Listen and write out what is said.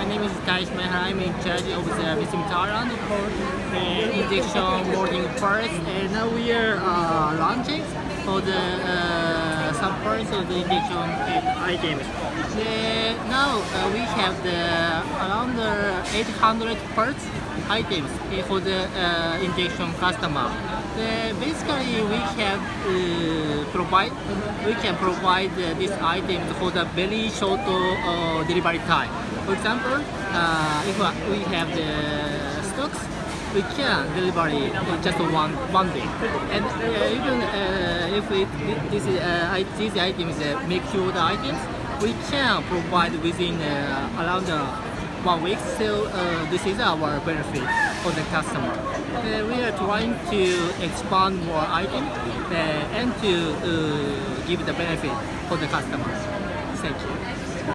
name is Taishi Maehara. I'm in charge of the Misumi Thailand for the injection molding parts. And now we are launching for the some parts of the injection items. Now we have the around 800 parts items for the injection customer. Basically, we can provide these items for the very short delivery time. For example, if we have the stocks, we can deliver it in just one day. And even if these items make sure the items, we can provide within around 1 week. So this is our benefit for the customer. We are trying to expand more items and to give the benefit for the customers. Thank you.